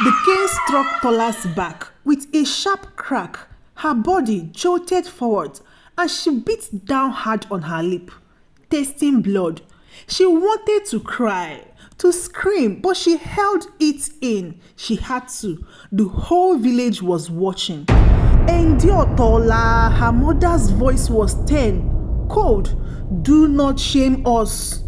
The cane struck Tola's back with a sharp crack. Her body jolted forward and she beat down hard on her lip, tasting blood. She wanted to cry, to scream, but she held it in. She had to. The whole village was watching. Endure, Tola. Her mother's voice was stern, cold. Do not shame us.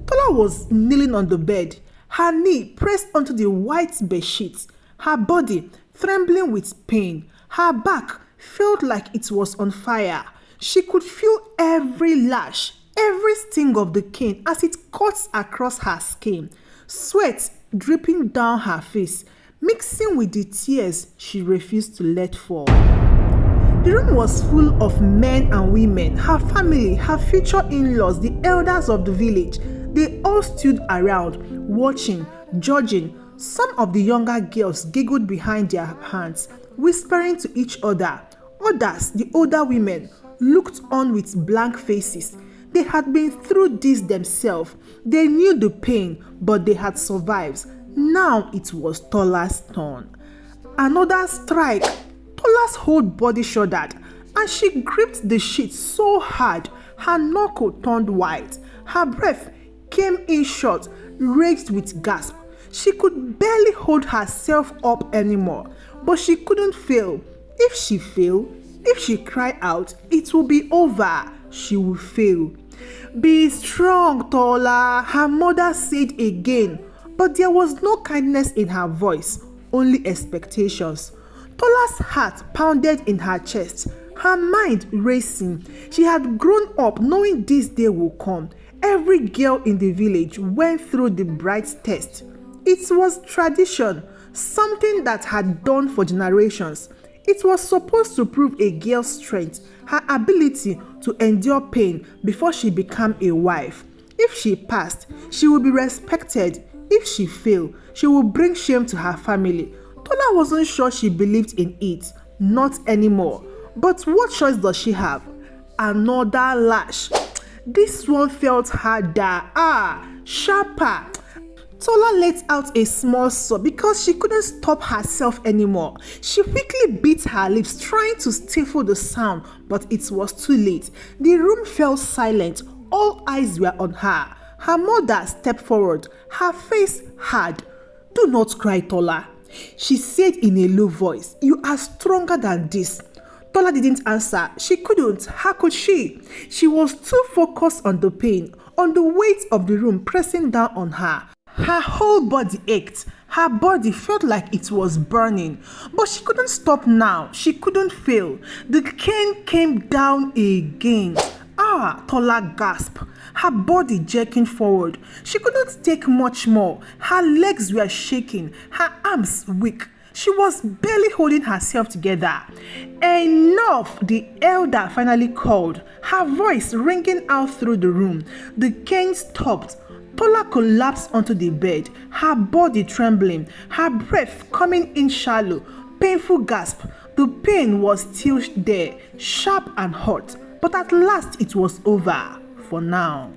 Tola was kneeling on the bed, her knee pressed onto the white bedsheet, her body trembling with pain. Her back felt like it was on fire. She could feel every lash, every sting of the cane as it cuts across her skin, sweat dripping down her face, mixing with the tears she refused to let fall. The room was full of men and women, her family, her future in-laws, the elders of the village. They all stood around, watching, judging. Some of the younger girls giggled behind their hands, whispering to each other. Others, the older women, looked on with blank faces. They had been through this themselves. They knew the pain, but they had survived. Now it was Tola's turn. Another strike. Tola's whole body shuddered, and she gripped the sheet so hard her knuckle turned white. Her breath came in short, raised with gasp. She could barely hold herself up anymore, but she couldn't fail. If she failed, if she cried out, it will be over. She will fail. Be strong, Tola, her mother said again, but there was no kindness in her voice, only expectations. Tola's heart pounded in her chest, her mind racing. She had grown up knowing this day would come. Every girl in the village went through the bright test. It was tradition, something that had done for generations. It was supposed to prove a girl's strength, her ability to endure pain before she became a wife. If she passed, she would be respected. If she failed, she would bring shame to her family. Tola wasn't sure she believed in it, not anymore. But what choice does she have? Another lash. This one felt harder, sharper. Tola let out a small sob because she couldn't stop herself anymore. She quickly bit her lips, trying to stifle the sound, but it was too late. The room fell silent. All eyes were on her. Her mother stepped forward, her face hard. Do not cry, Tola, she said in a low voice. You are stronger than this. Tola didn't answer. She couldn't. How could she? She was too focused on the pain, on the weight of the room pressing down on her. Her whole body ached. Her body felt like it was burning. But she couldn't stop now. She couldn't fail. The cane came down again. Tola gasped, her body jerking forward. She couldn't take much more. Her legs were shaking, her arms weak. She was barely holding herself together. Enough, the elder finally called, her voice ringing out through the room. The cane stopped. Tola collapsed onto the bed, her body trembling, her breath coming in shallow, painful gasp. The pain was still there, sharp and hot, but at last it was over, for now.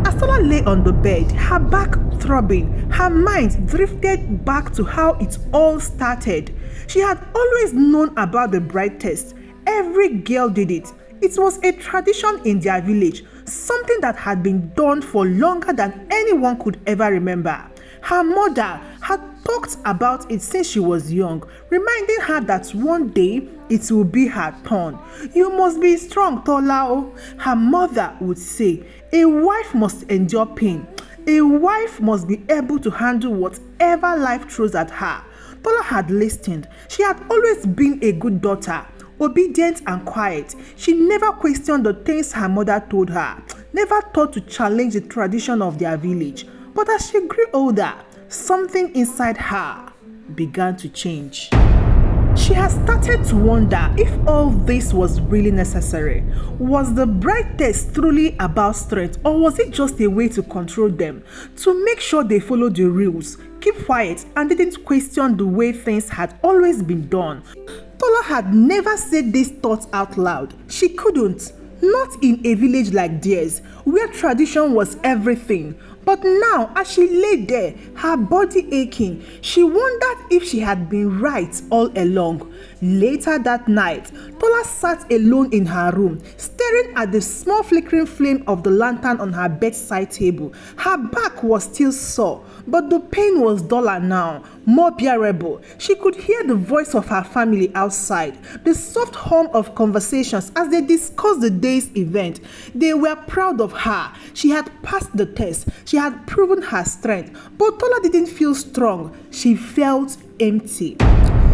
As Tola lay on the bed, her back throbbing, her mind drifted back to how it all started. She had always known about the bride test. Every girl did it. It was a tradition in their village, something that had been done for longer than anyone could ever remember. Her mother had talked about it since she was young, reminding her that one day it will be her turn. You must be strong, Tola, her mother would say. A wife must endure pain. A wife must be able to handle whatever life throws at her. Tola had listened. She had always been a good daughter, obedient and quiet. She never questioned the things her mother told her, never thought to challenge the tradition of their village. But as she grew older, something inside her began to change. She had started to wonder if all this was really necessary. Was the bride test truly about strength, or was it just a way to control them, to make sure they followed the rules, keep quiet, and didn't question the way things had always been done? Tola had never said these thoughts out loud. She couldn't. Not in a village like theirs, where tradition was everything. But now, as she lay there, her body aching, she wondered if she had been right all along. Later that night, Tola sat alone in her room, staring at the small flickering flame of the lantern on her bedside table. Her back was still sore, but the pain was duller now, more bearable. She could hear the voice of her family outside, the soft hum of conversations as they discussed the day's event. They were proud of her. She had passed the test. She had proven her strength. But Tola didn't feel strong. She felt empty.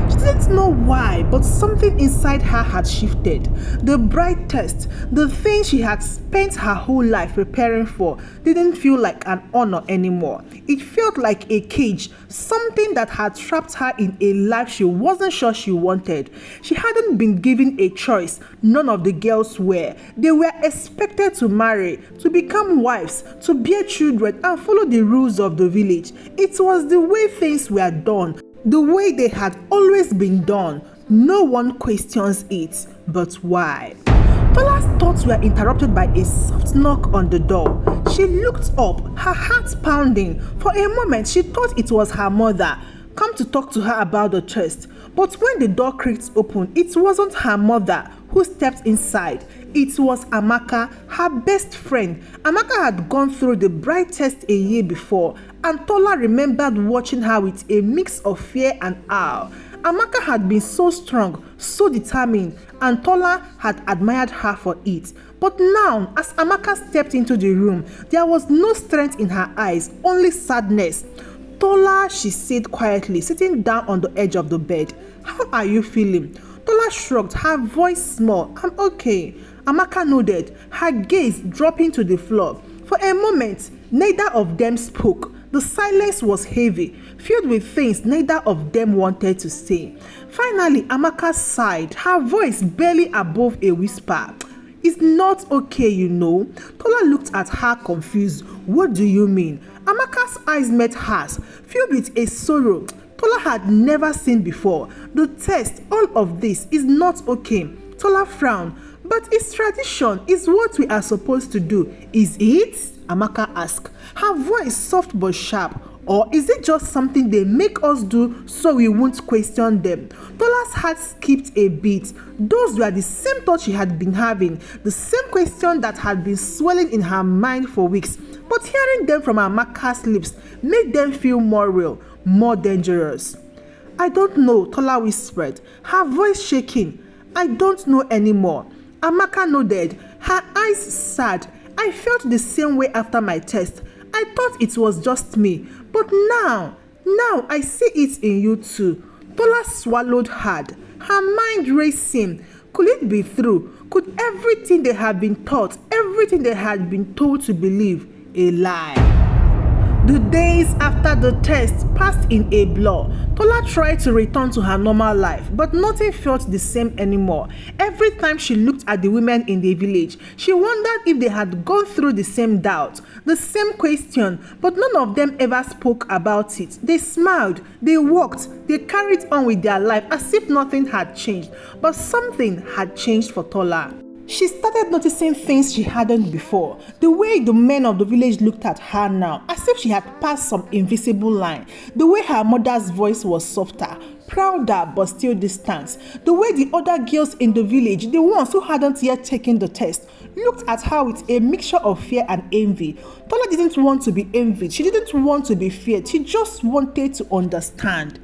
She didn't know why, but something inside her had shifted. The bright test, the thing she had spent her whole life preparing for, didn't feel like an honor anymore. It felt like a cage, something that had trapped her in a life she wasn't sure she wanted. She hadn't been given a choice. None of the girls were. They were expected to marry, to become wives, to bear children, and follow the rules of the village. It was the way things were done, the way they had always been done. No one questions it, but why? Tola's thoughts were interrupted by a soft knock on the door. She looked up, her heart pounding. For a moment, she thought it was her mother, come to talk to her about the test. But when the door creaked open, it wasn't her mother who stepped inside. It was Amaka, her best friend. Amaka had gone through the bright test a year before, and Tola remembered watching her with a mix of fear and awe. Amaka had been so strong, so determined, and Tola had admired her for it. But now, as Amaka stepped into the room, there was no strength in her eyes, only sadness. "Tola," she said quietly, sitting down on the edge of the bed. "How are you feeling?" Tola shrugged, her voice small. "I'm okay." Amaka nodded, her gaze dropping to the floor. For a moment, neither of them spoke. The silence was heavy, filled with things neither of them wanted to say. Finally, Amaka sighed, her voice barely above a whisper. "It's not okay, you know." Tola looked at her confused. "What do you mean?" Amaka's eyes met hers, filled with a sorrow Tola had never seen before. "The test, all of this, is not okay." Tola frowned. "But it's tradition, it's what we are supposed to do." "Is it?" Amaka asked, her voice soft but sharp. "Or is it just something they make us do so we won't question them?" Tola's heart skipped a beat. Those were the same thoughts she had been having, the same question that had been swelling in her mind for weeks. But hearing them from Amaka's lips made them feel more real, more dangerous. "I don't know," Tola whispered, her voice shaking. "I don't know anymore." Amaka nodded, her eyes sad. "I felt the same way after my test. I thought it was just me. But now I see it in you too." Tola swallowed hard, her mind racing. Could it be true? Could everything they had been taught, everything they had been told to believe, a lie? The days after the test passed in a blur. Tola tried to return to her normal life, but nothing felt the same anymore. Every time she looked at the women in the village, she wondered if they had gone through the same doubt, the same question, but none of them ever spoke about it. They smiled, they walked, they carried on with their life as if nothing had changed. But something had changed for Tola. She started noticing things she hadn't before. The way the men of the village looked at her now, as if she had passed some invisible line. The way her mother's voice was softer, prouder but still distant. The way the other girls in the village, the ones who hadn't yet taken the test, looked at her with a mixture of fear and envy. Tola didn't want to be envied. She didn't want to be feared. She just wanted to understand.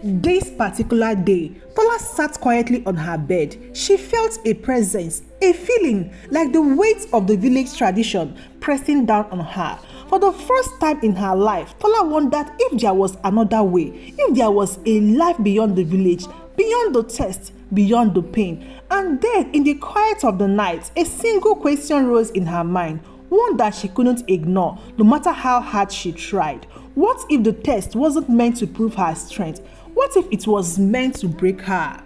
This particular day, Tola sat quietly on her bed. She felt a presence, a feeling like the weight of the village tradition pressing down on her. For the first time in her life, Tola wondered if there was another way, if there was a life beyond the village, beyond the test, beyond the pain. And then, in the quiet of the night, a single question rose in her mind, one that she couldn't ignore, no matter how hard she tried. What if the test wasn't meant to prove her strength? What if it was meant to break her?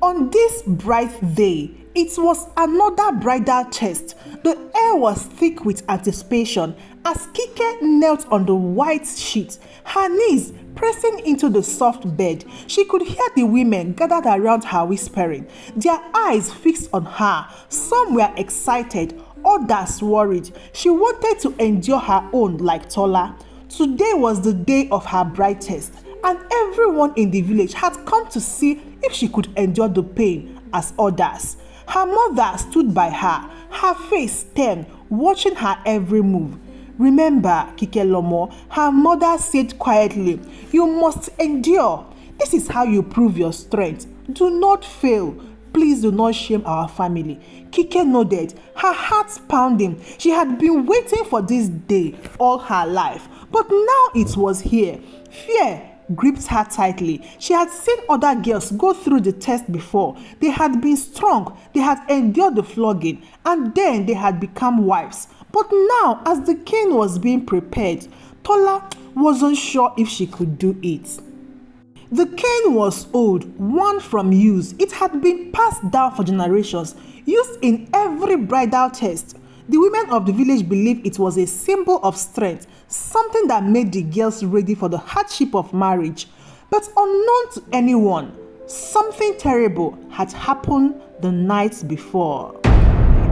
On this bright day, it was another bridal test. The air was thick with anticipation as Kike knelt on the white sheet, her knees pressing into the soft bed. She could hear the women gathered around her whispering, their eyes fixed on her. Some were excited, Others worried. She wanted to endure her own like Tola. Today was the day of her brightest, and everyone in the village had come to see if she could endure the pain as others. Her mother stood by her, her face stern, watching her every move. Remember, Kikelomo, her mother said quietly, "You must endure. This is how you prove your strength. Do not fail. Please do not shame our family." Kike nodded, her heart pounding. She had been waiting for this day all her life, but now it was here. Fear gripped her tightly. She had seen other girls go through the test before. They had been strong, they had endured the flogging, and then they had become wives. But now, as the king was being prepared, Tola wasn't sure if she could do it. The cane was old, worn from use. It had been passed down for generations, used in every bridal test. The women of the village believed it was a symbol of strength, something that made the girls ready for the hardship of marriage. But unknown to anyone, something terrible had happened the night before.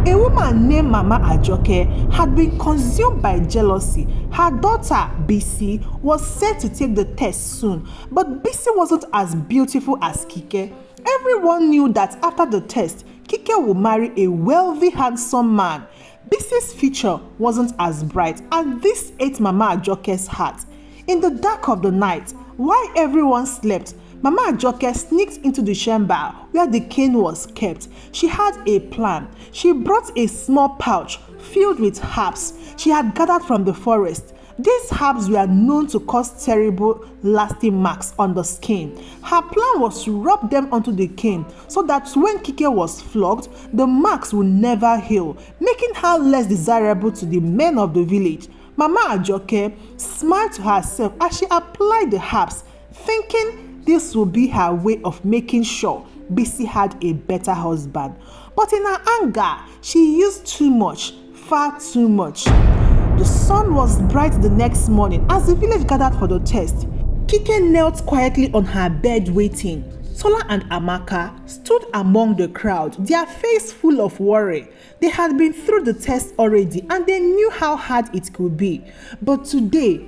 A woman named Mama Ajoke had been consumed by jealousy. Her daughter, Bisi, was set to take the test soon, but Bisi wasn't as beautiful as Kike. Everyone knew that after the test, Kike would marry a wealthy, handsome man. Bisi's future wasn't as bright, and this ate Mama Ajoke's heart. In the dark of the night, while everyone slept, Mama Ajoke sneaked into the chamber where the cane was kept. She had a plan. She brought a small pouch filled with herbs she had gathered from the forest. These herbs were known to cause terrible, lasting marks on the skin. Her plan was to rub them onto the cane so that when Kike was flogged, the marks would never heal, making her less desirable to the men of the village. Mama Ajoke smiled to herself as she applied the herbs, thinking this would be her way of making sure Bisi had a better husband. But in her anger, she used too much, far too much. The sun was bright the next morning as the village gathered for the test. Kike knelt quietly on her bed waiting. Tola and Amaka stood among the crowd, their face full of worry. They had been through the test already and they knew how hard it could be. But today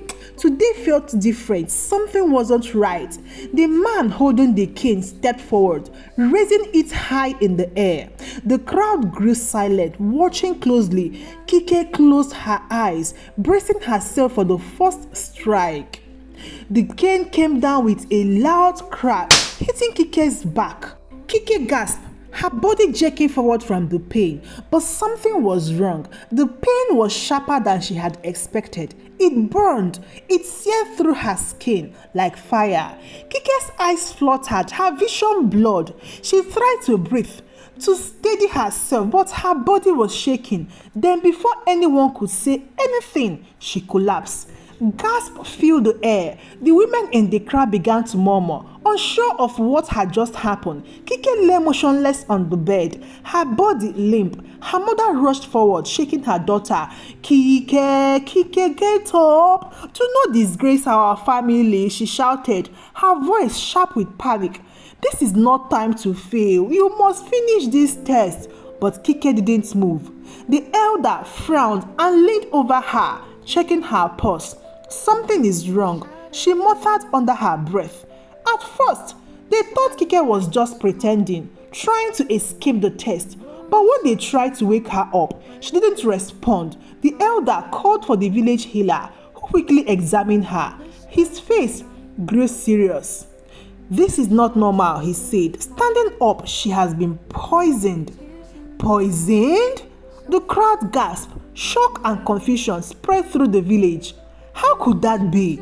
felt different. Something wasn't right. The man holding the cane stepped forward, raising it high in the air. The crowd grew silent, watching closely. Kike closed her eyes, bracing herself for the first strike. The cane came down with a loud crack, hitting Kike's back. Kike gasped, her body jerking forward from the pain. But something was wrong. The pain was sharper than she had expected. It burned. It seared through her skin like fire. Kike's eyes fluttered, her vision blurred. She tried to breathe, to steady herself, but her body was shaking. Then before anyone could say anything, she collapsed. Gasps filled the air. The women in the crowd began to murmur, unsure of what had just happened. Kike lay motionless on the bed, her body limp. Her mother rushed forward, shaking her daughter. Kike, get up. Do not disgrace our family," she shouted, her voice sharp with panic. "This is not time to fail. You must finish this test." But Kike didn't move. The elder frowned and leaned over her, checking her pulse. "Something is wrong," she muttered under her breath. At first, they thought Kike was just pretending, trying to escape the test. But when they tried to wake her up, she didn't respond. The elder called for the village healer, who quickly examined her. His face grew serious. "This is not normal," he said. "Standing up, she has been poisoned." "Poisoned?" The crowd gasped. Shock and confusion spread through the village. How could that be?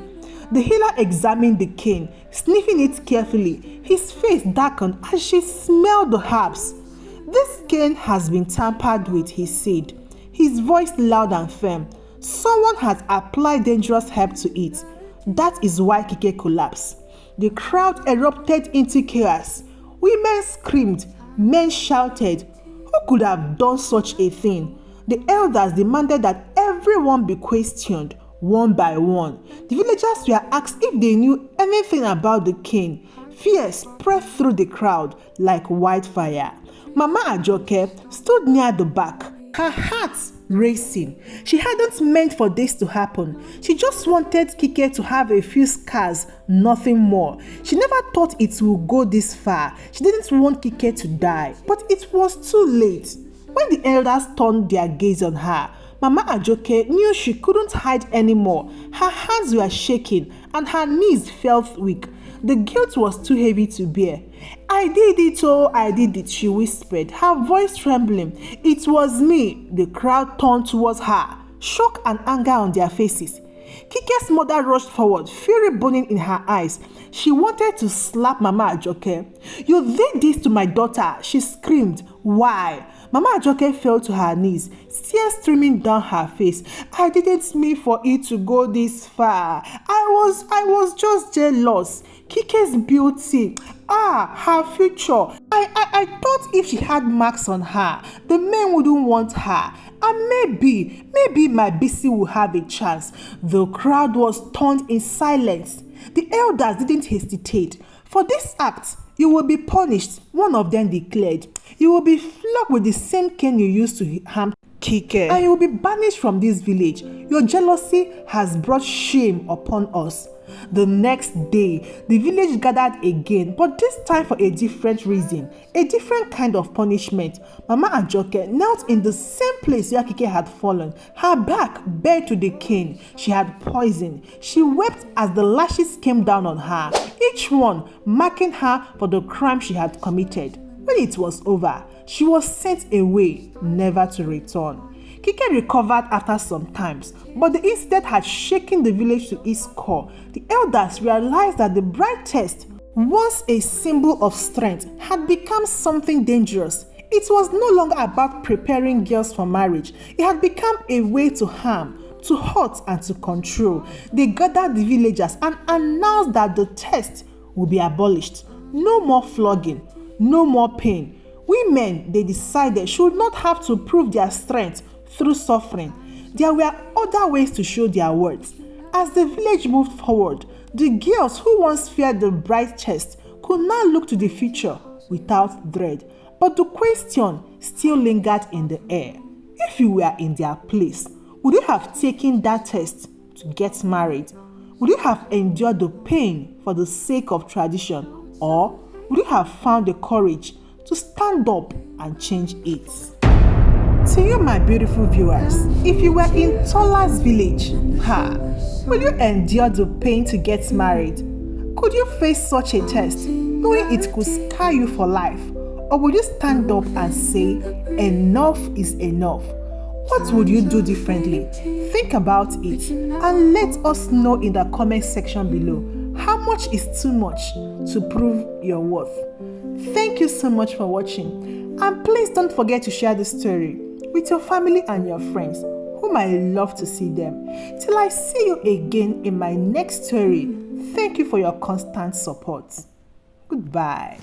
The healer examined the cane, sniffing it carefully. His face darkened as she smelled the herbs. "This cane has been tampered with," he said, his voice loud and firm. "Someone has applied dangerous herb to it. That is why Kike collapsed." The crowd erupted into chaos. Women screamed, men shouted. Who could have done such a thing? The elders demanded that everyone be questioned one by one. The villagers were asked if they knew anything about the cane. Fear spread through the crowd like wildfire. Mama Ajoke stood near the back. her heart racing. She hadn't meant for this to happen. She just wanted Kike to have a few scars, nothing more. She never thought it would go this far. She didn't want Kike to die, but it was too late. When the elders turned their gaze on her, Mama Ajoke knew she couldn't hide anymore. Her hands were shaking and her knees felt weak. The guilt was too heavy to bear. "I did it, oh, I did it," she whispered, her voice trembling. "It was me." The crowd turned towards her, shock and anger on their faces. Kike's mother rushed forward, fury burning in her eyes. She wanted to slap Mama Ajoke. "You did this to my daughter," she screamed. "Why?" Mama Ajoke fell to her knees, tears streaming down her face. "I didn't mean for it to go this far. I was just jealous. Kike's beauty, her future. I thought if she had marks on her, the men wouldn't want her. And maybe my BC will have a chance." The crowd was turned in silence. The elders didn't hesitate. "For this act, you will be punished," one of them declared. "You will be flogged with the same cane you used to harm Kike. And you will be banished from this village. Your jealousy has brought shame upon us." The next day, the village gathered again, but this time for a different reason, a different kind of punishment. Mama Ajoke knelt in the same place where Kike had fallen, her back bared to the cane she had poisoned. She wept as the lashes came down on her, each one marking her for the crime she had committed. When it was over, she was sent away, never to return. Kike recovered after some time, but the incident had shaken the village to its core. The elders realized that the bride test, once a symbol of strength, had become something dangerous. It was no longer about preparing girls for marriage. It had become a way to harm, to hurt, and to control. They gathered the villagers and announced that the test would be abolished. No more flogging, no more pain. Women, they decided, should not have to prove their strength through suffering. There were other ways to show their worth. As the village moved forward, the girls who once feared the bride chest could now look to the future without dread. But the question still lingered in the air. If you were in their place, would you have taken that test to get married? Would you have endured the pain for the sake of tradition? Or would you have found the courage to stand up and change it? To you, my beautiful viewers, if you were in Tola's village, will you endure the pain to get married? Could you face such a test, knowing it could scar you for life? Or would you stand up and say, enough is enough? What would you do differently? Think about it and let us know in the comment section below. How much is too much to prove your worth? Thank you so much for watching, and please don't forget to share this story with your family and your friends whom I love to see them. Till I see you again in my next story, thank you for your constant support. Goodbye.